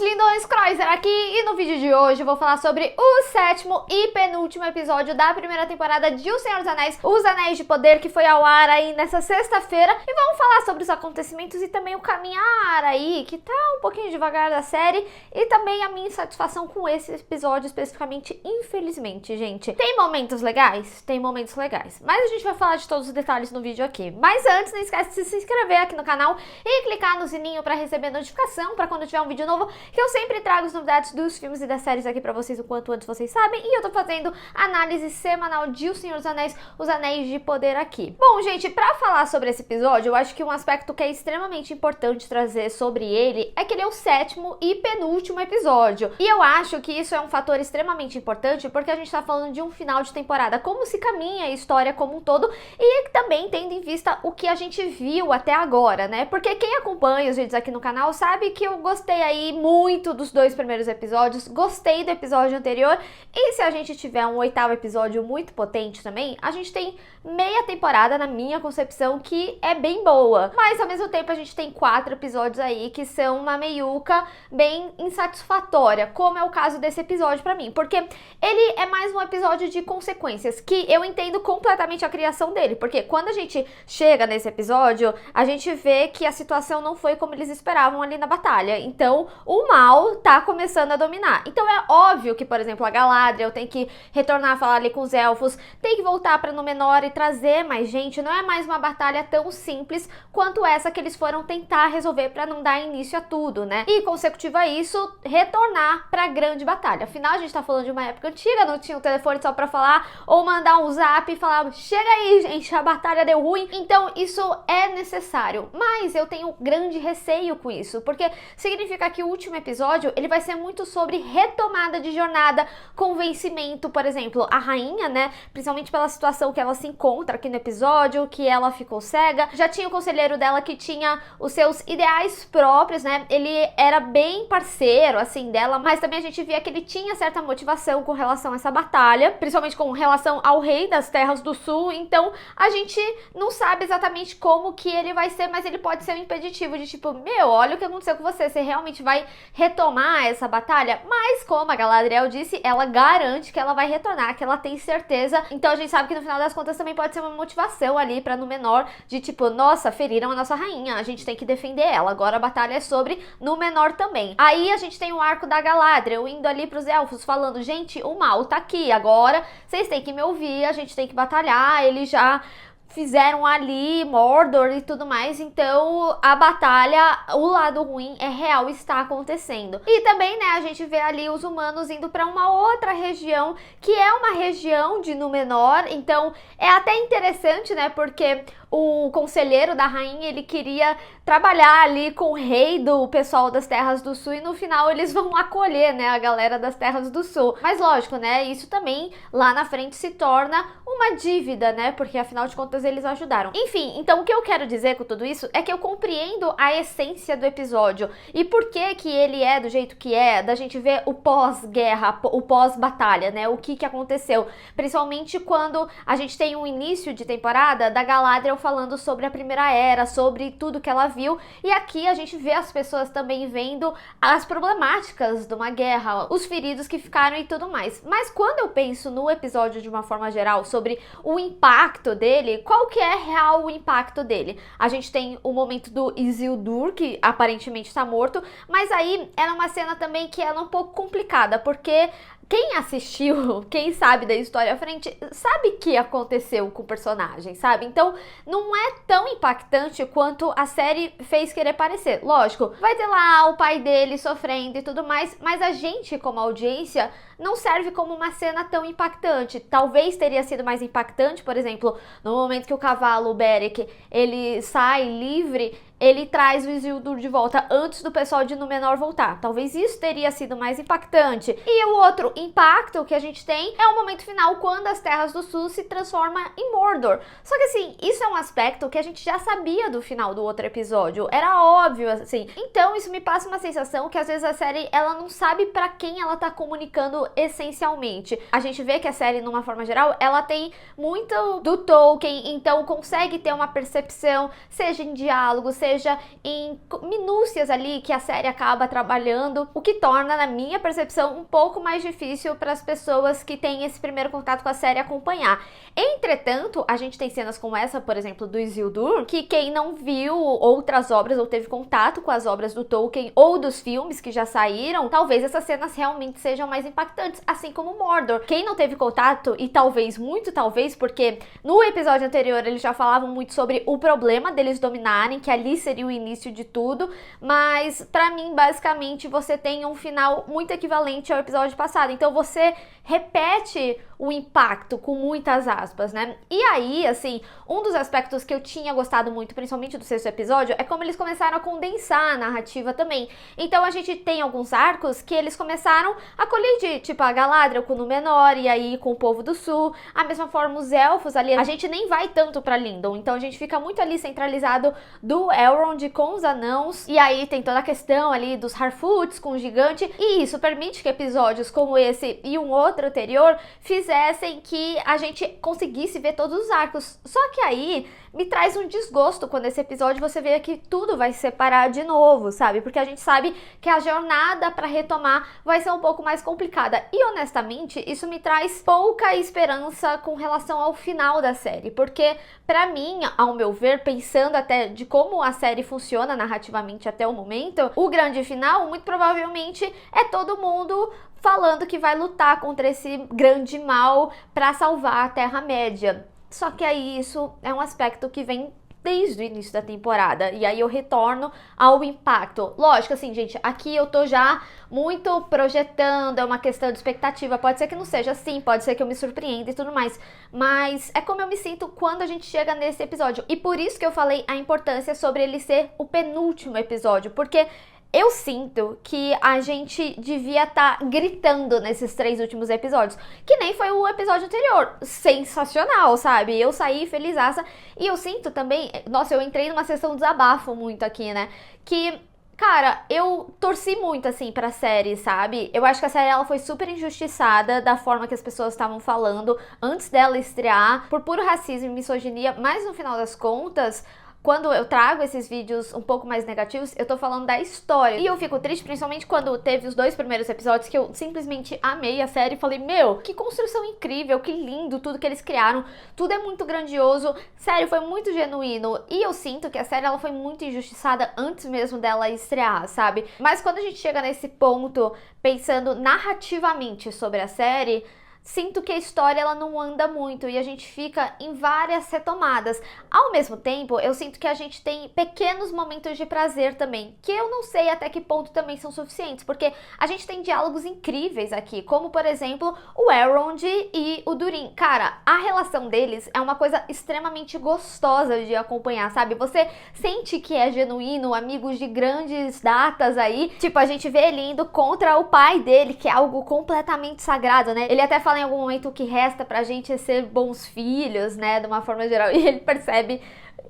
lindões, Kreuzer aqui, e no vídeo de hoje eu vou falar sobre o sétimo e penúltimo episódio da primeira temporada de O Senhor dos Anéis, Os Anéis de Poder, que foi ao ar aí nessa sexta-feira, e vamos falar sobre os acontecimentos e também o caminhar aí, que tá um pouquinho devagar da série, e também a minha insatisfação com esse episódio especificamente, infelizmente, gente. Tem momentos legais? Tem momentos legais, mas a gente vai falar de todos os detalhes no vídeo aqui. Mas antes, não esquece de se inscrever aqui no canal e clicar no sininho pra receber notificação pra quando tiver um vídeo novo, que eu sempre trago as novidades dos filmes e das séries aqui pra vocês o quanto antes vocês sabem, e eu tô fazendo análise semanal de O Senhor dos Anéis, Os Anéis de Poder aqui. Bom, gente, pra falar sobre esse episódio, eu acho que um aspecto que é extremamente importante trazer sobre ele é que ele é o sétimo e penúltimo episódio. E eu acho que isso é um fator extremamente importante porque a gente tá falando de um final de temporada, como se caminha a história como um todo, e também tendo em vista o que a gente viu até agora, né? Porque quem acompanha os vídeos aqui no canal sabe que eu gostei aí muito dos dois primeiros episódios, gostei do episódio anterior, e se a gente tiver um oitavo episódio muito potente também, a gente tem meia temporada, na minha concepção, que é bem boa. Mas ao mesmo tempo a gente tem 4 episódios aí que são uma meiuca bem insatisfatória, como é o caso desse episódio pra mim, porque ele é mais um episódio de consequências, que eu entendo completamente a criação dele, porque quando a gente chega nesse episódio, a gente vê que a situação não foi como eles esperavam ali na batalha, então o mal tá começando a dominar. Então é óbvio que, por exemplo, a Galadriel tem que retornar a falar ali com os elfos, tem que voltar pra Númenor e trazer mais gente, não é mais uma batalha tão simples quanto essa que eles foram tentar resolver pra não dar início a tudo, né? E consecutivo a isso, retornar pra grande batalha. Afinal, a gente tá falando de uma época antiga, não tinha um telefone só pra falar, ou mandar um zap e falar, chega aí, gente, a batalha deu ruim. Então isso é necessário, mas eu tenho grande receio com isso, porque significa que o último episódio, ele vai ser muito sobre retomada de jornada, convencimento, por exemplo, a rainha, né, principalmente pela situação que ela se encontra aqui no episódio, que ela ficou cega, já tinha o conselheiro dela que tinha os seus ideais próprios, né, ele era bem parceiro, assim, dela, mas também a gente via que ele tinha certa motivação com relação a essa batalha, principalmente com relação ao rei das Terras do Sul, então a gente não sabe exatamente como que ele vai ser, mas ele pode ser um impeditivo de tipo, meu, olha o que aconteceu com você realmente vai retomar essa batalha? Mas como a Galadriel disse, ela garante que ela vai retornar, que ela tem certeza, então a gente sabe que no final das contas também pode ser uma motivação ali pra Númenor, de tipo, nossa, feriram a nossa rainha, a gente tem que defender ela, agora a batalha é sobre Númenor também. Aí a gente tem o arco da Galadriel indo ali pros elfos, falando, gente, o mal tá aqui, agora vocês têm que me ouvir, a gente tem que batalhar, eles já fizeram ali Mordor e tudo mais, então a batalha, o lado ruim é real, está acontecendo. E também, né, a gente vê ali os humanos indo para uma outra região, que é uma região de Númenor, então é até interessante, né, porque o conselheiro da rainha, ele queria trabalhar ali com o rei do pessoal das Terras do Sul, e no final eles vão acolher, né, a galera das Terras do Sul. Mas lógico, né, isso também lá na frente se torna uma dívida, né, porque afinal de contas eles ajudaram. Enfim, então o que eu quero dizer com tudo isso é que eu compreendo a essência do episódio e por que que ele é do jeito que é, da gente ver o pós-guerra, o pós-batalha, né, o que aconteceu, principalmente quando a gente tem um início de temporada da Galadriel falando sobre a Primeira Era, sobre tudo que ela viu, e aqui a gente vê as pessoas também vendo as problemáticas de uma guerra, os feridos que ficaram e tudo mais. Mas quando eu penso no episódio de uma forma geral sobre o impacto dele, qual que é real o impacto dele? A gente tem o momento do Isildur, que aparentemente está morto, mas aí era uma cena também que era um pouco complicada, porque quem assistiu, quem sabe da história à frente, sabe o que aconteceu com o personagem, sabe? Então, não é tão impactante quanto a série fez querer parecer. Lógico, vai ter lá o pai dele sofrendo e tudo mais, mas a gente, como audiência, não serve como uma cena tão impactante. Talvez teria sido mais impactante, por exemplo, no momento que o cavalo, o Beric, ele sai livre, ele traz o Isildur de volta antes do pessoal de Númenor voltar. Talvez isso teria sido mais impactante. E o outro impacto que a gente tem é o momento final, quando as Terras do Sul se transformam em Mordor. Só que assim, isso é um aspecto que a gente já sabia do final do outro episódio. Era óbvio, assim. Então isso me passa uma sensação que às vezes a série, ela não sabe pra quem ela tá comunicando essencialmente. A gente vê que a série, numa forma geral, ela tem muito do Tolkien, então consegue ter uma percepção, seja em diálogo, seja seja em minúcias ali que a série acaba trabalhando, o que torna, na minha percepção, um pouco mais difícil para as pessoas que têm esse primeiro contato com a série acompanhar. Entretanto, a gente tem cenas como essa, por exemplo, do Isildur, que quem não viu outras obras ou teve contato com as obras do Tolkien ou dos filmes que já saíram, talvez essas cenas realmente sejam mais impactantes, assim como Mordor. Quem não teve contato, e talvez, muito talvez, porque no episódio anterior eles já falavam muito sobre o problema deles dominarem, que ali seria o início de tudo, mas pra mim, basicamente, você tem um final muito equivalente ao episódio passado, então você repete o impacto com muitas aspas, né? E aí, assim, um dos aspectos que eu tinha gostado muito, principalmente do sexto episódio, é como eles começaram a condensar a narrativa também. Então a gente tem alguns arcos que eles começaram a colidir, tipo a Galadriel com o Númenor e aí com o povo do sul. A mesma forma os elfos ali, a gente nem vai tanto pra Lindon, então a gente fica muito ali centralizado do Elrond com os anãos, e aí tem toda a questão ali dos Harfoots com o gigante, e isso permite que episódios como esse e um outro anterior fizessem que a gente conseguisse ver todos os arcos. Só que aí me traz um desgosto quando esse episódio você vê que tudo vai se separar de novo, sabe? Porque a gente sabe que a jornada para retomar vai ser um pouco mais complicada. E honestamente, isso me traz pouca esperança com relação ao final da série, porque pra mim, ao meu ver, pensando até de como a série funciona narrativamente até o momento, o grande final muito provavelmente é todo mundo falando que vai lutar contra esse grande mal para salvar a Terra-média. Só que aí isso é um aspecto que vem desde o início da temporada, e aí eu retorno ao impacto. Lógico, assim, gente, aqui eu tô já muito projetando, é uma questão de expectativa, pode ser que não seja assim, pode ser que eu me surpreenda e tudo mais, mas é como eu me sinto quando a gente chega nesse episódio, e por isso que eu falei a importância sobre ele ser o penúltimo episódio, porque eu sinto que a gente devia estar gritando nesses 3 últimos episódios, que nem foi o episódio anterior. Sensacional, sabe? Eu saí felizaça. E eu sinto também, nossa, eu entrei numa sessão de desabafo muito aqui, né? Que, cara, eu torci muito, assim, pra série, sabe? Eu acho que a série, ela foi super injustiçada da forma que as pessoas estavam falando antes dela estrear, por puro racismo e misoginia, mas no final das contas, quando eu trago esses vídeos um pouco mais negativos, eu tô falando da história. E eu fico triste, principalmente quando teve os 2 primeiros episódios, que eu simplesmente amei a série e falei, meu, que construção incrível, que lindo tudo que eles criaram, tudo é muito grandioso, sério, foi muito genuíno. E eu sinto que a série, ela foi muito injustiçada antes mesmo dela estrear, sabe? Mas quando a gente chega nesse ponto, pensando narrativamente sobre a série, sinto que a história, ela não anda muito e a gente fica em várias retomadas. Ao mesmo tempo, eu sinto que a gente tem pequenos momentos de prazer também, que eu não sei até que ponto também são suficientes, porque a gente tem diálogos incríveis aqui, como por exemplo, o Elrond e o Durin. Cara, a relação deles é uma coisa extremamente gostosa de acompanhar, sabe? Você sente que é genuíno, amigos de grandes datas aí. Tipo, a gente vê ele indo contra o pai dele, que é algo completamente sagrado, né? Ele até fala em algum momento o que resta pra gente é ser bons filhos, né, de uma forma geral, e ele percebe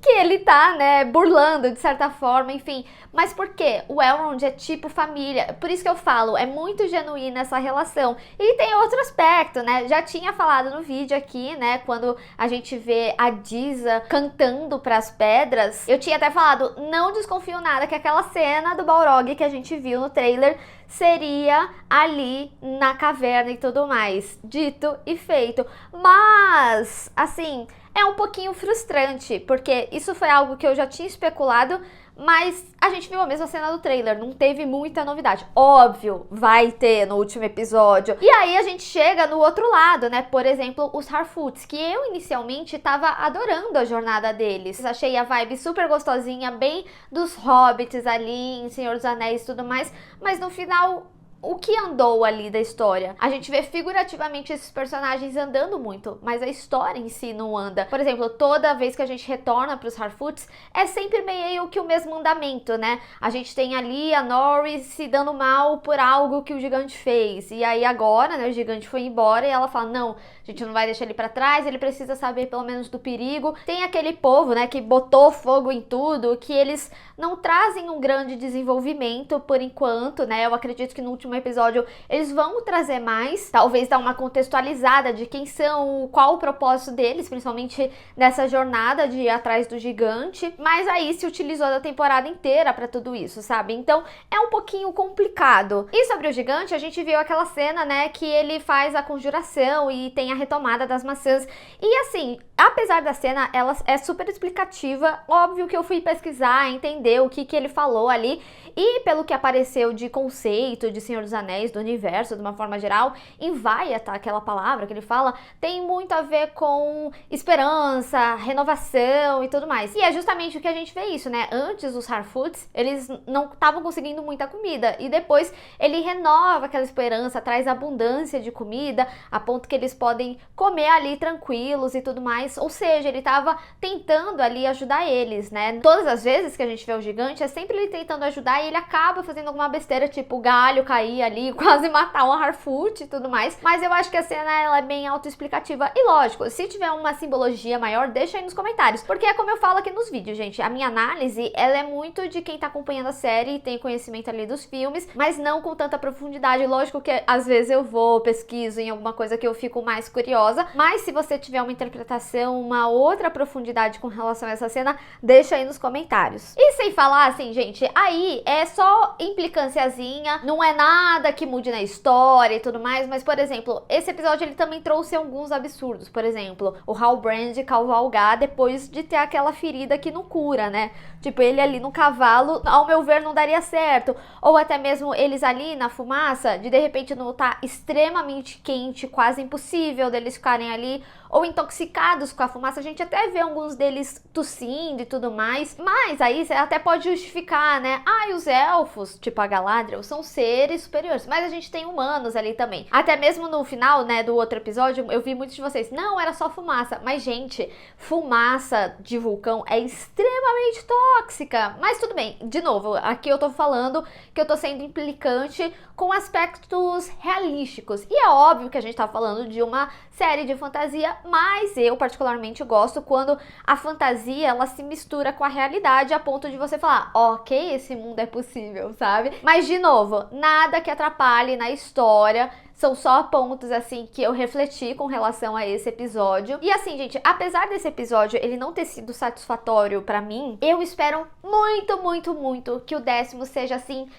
que ele tá, né, burlando de certa forma, enfim. Mas por quê? O Elrond é tipo família, por isso que eu falo, é muito genuína essa relação. E tem outro aspecto, né, já tinha falado no vídeo aqui, né, quando a gente vê a Disa cantando pras pedras, eu tinha até falado, não desconfio nada que aquela cena do Balrog que a gente viu no trailer seria ali na caverna e tudo mais. Dito e feito. Mas, assim, é um pouquinho frustrante, porque isso foi algo que eu já tinha especulado, mas a gente viu a mesma cena do trailer, não teve muita novidade. Óbvio, vai ter no último episódio. E aí a gente chega no outro lado, né? Por exemplo, os Harfoots, que eu inicialmente tava adorando a jornada deles. Achei a vibe super gostosinha, bem dos hobbits ali, em Senhor dos Anéis e tudo mais, mas no final, o que andou ali da história? A gente vê figurativamente esses personagens andando muito, mas a história em si não anda. Por exemplo, toda vez que a gente retorna para os Harfoots, é sempre meio que o mesmo andamento, né? A gente tem ali a Nori se dando mal por algo que o gigante fez. E aí agora, né, o gigante foi embora e ela fala, não, a gente não vai deixar ele para trás, ele precisa saber pelo menos do perigo. Tem aquele povo, né, que botou fogo em tudo, que eles não trazem um grande desenvolvimento por enquanto, né? Eu acredito que no último próximo episódio eles vão trazer mais, talvez dar uma contextualizada de quem são, qual o propósito deles, principalmente nessa jornada de ir atrás do gigante, mas aí se utilizou da temporada inteira pra tudo isso, sabe? Então é um pouquinho complicado. E sobre o gigante, a gente viu aquela cena, né, que ele faz a conjuração e tem a retomada das maçãs, e assim, apesar da cena, ela é super explicativa, óbvio que eu fui pesquisar, entender o que ele falou ali, e pelo que apareceu de conceito de Senhor dos Anéis, do universo, de uma forma geral, Envaia, tá? Aquela palavra que ele fala, tem muito a ver com esperança, renovação e tudo mais. E é justamente o que a gente vê isso, né? Antes os Harfoots, eles não estavam conseguindo muita comida, e depois ele renova aquela esperança, traz abundância de comida, a ponto que eles podem comer ali tranquilos e tudo mais, ou seja, ele tava tentando ali ajudar eles, né? Todas as vezes que a gente vê o gigante, é sempre ele tentando ajudar e ele acaba fazendo alguma besteira, tipo o galho cair ali, quase matar um Harfoot e tudo mais, mas eu acho que a cena ela é bem autoexplicativa e lógico, se tiver uma simbologia maior, deixa aí nos comentários, porque é como eu falo aqui nos vídeos, gente, a minha análise, ela é muito de quem tá acompanhando a série e tem conhecimento ali dos filmes, mas não com tanta profundidade, lógico que às vezes eu vou, pesquiso em alguma coisa que eu fico mais curiosa, mas se você tiver uma interpretação, uma outra profundidade com relação a essa cena, deixa aí nos comentários. E sem falar assim, gente, aí é só implicânciazinha, não é nada que mude na história e tudo mais, mas por exemplo, esse episódio ele também trouxe alguns absurdos, por exemplo, o Halbrand cavalgar depois de ter aquela ferida que não cura, né? Tipo, ele ali no cavalo, ao meu ver, não daria certo, ou até mesmo eles ali na fumaça, de repente não tá extremamente quente, quase impossível deles ficarem ali, ou intoxicados com a fumaça, a gente até vê alguns deles tossindo e tudo mais, mas aí você até pode justificar, né? Ah, e os elfos, tipo a Galadriel, são seres superiores, mas a gente tem humanos ali também. Até mesmo no final, né, do outro episódio, eu vi muitos de vocês, não, era só fumaça, mas gente, fumaça de vulcão é extremamente tóxica, mas tudo bem, de novo, aqui eu tô falando que eu tô sendo implicante com aspectos realísticos, e é óbvio que a gente tá falando de uma série de fantasia, mas eu particularmente gosto quando a fantasia ela se mistura com a realidade a ponto de você falar, ok, esse mundo é possível, sabe? Mas de novo, nada que atrapalhe na história, são só pontos assim que eu refleti com relação a esse episódio. E assim, gente, apesar desse episódio ele não ter sido satisfatório pra mim, eu espero muito, muito, muito que o 10º seja assim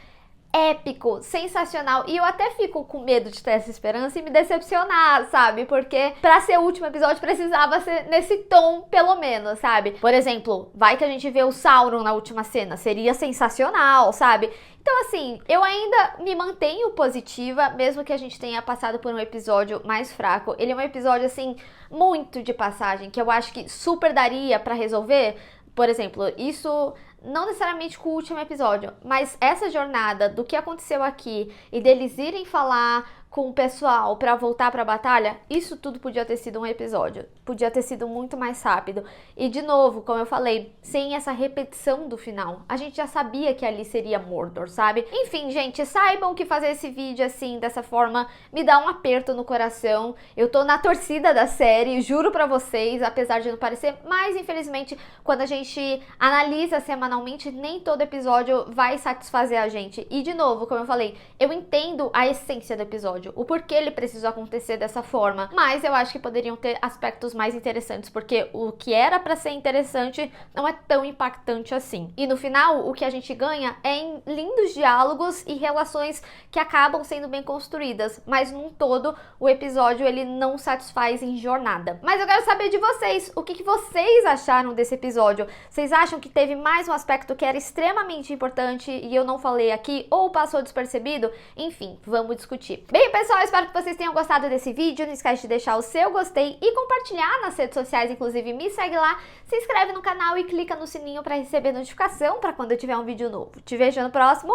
épico, sensacional, e eu até fico com medo de ter essa esperança e me decepcionar, sabe? Porque pra ser o último episódio precisava ser nesse tom, pelo menos, sabe? Por exemplo, vai que a gente vê o Sauron na última cena, seria sensacional, sabe? Então assim, eu ainda me mantenho positiva, mesmo que a gente tenha passado por um episódio mais fraco. Ele é um episódio assim, muito de passagem, que eu acho que super daria pra resolver. Por exemplo, isso não necessariamente com o último episódio, mas essa jornada do que aconteceu aqui e deles irem falar com o pessoal pra voltar pra batalha, isso tudo podia ter sido um episódio, podia ter sido muito mais rápido. E de novo, como eu falei, sem essa repetição do final, a gente já sabia que ali seria Mordor, sabe? Enfim, gente, saibam que fazer esse vídeo assim, dessa forma, me dá um aperto no coração. Eu tô na torcida da série, juro pra vocês, apesar de não parecer, mas infelizmente, quando a gente analisa semanalmente, nem todo episódio vai satisfazer a gente. E de novo, como eu falei, eu entendo a essência do episódio, o porquê ele precisou acontecer dessa forma, mas eu acho que poderiam ter aspectos mais interessantes, porque o que era pra ser interessante não é tão impactante assim. E no final, o que a gente ganha é em lindos diálogos e relações que acabam sendo bem construídas, mas num todo, o episódio ele não satisfaz em jornada. Mas eu quero saber de vocês, o que vocês acharam desse episódio? Vocês acham que teve mais um aspecto que era extremamente importante e eu não falei aqui, ou passou despercebido? Enfim, vamos discutir. Bem, pessoal, espero que vocês tenham gostado desse vídeo. Não esquece de deixar o seu gostei e compartilhar nas redes sociais, inclusive me segue lá, se inscreve no canal e clica no sininho para receber notificação para quando eu tiver um vídeo novo. Te vejo no próximo.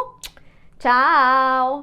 Tchau!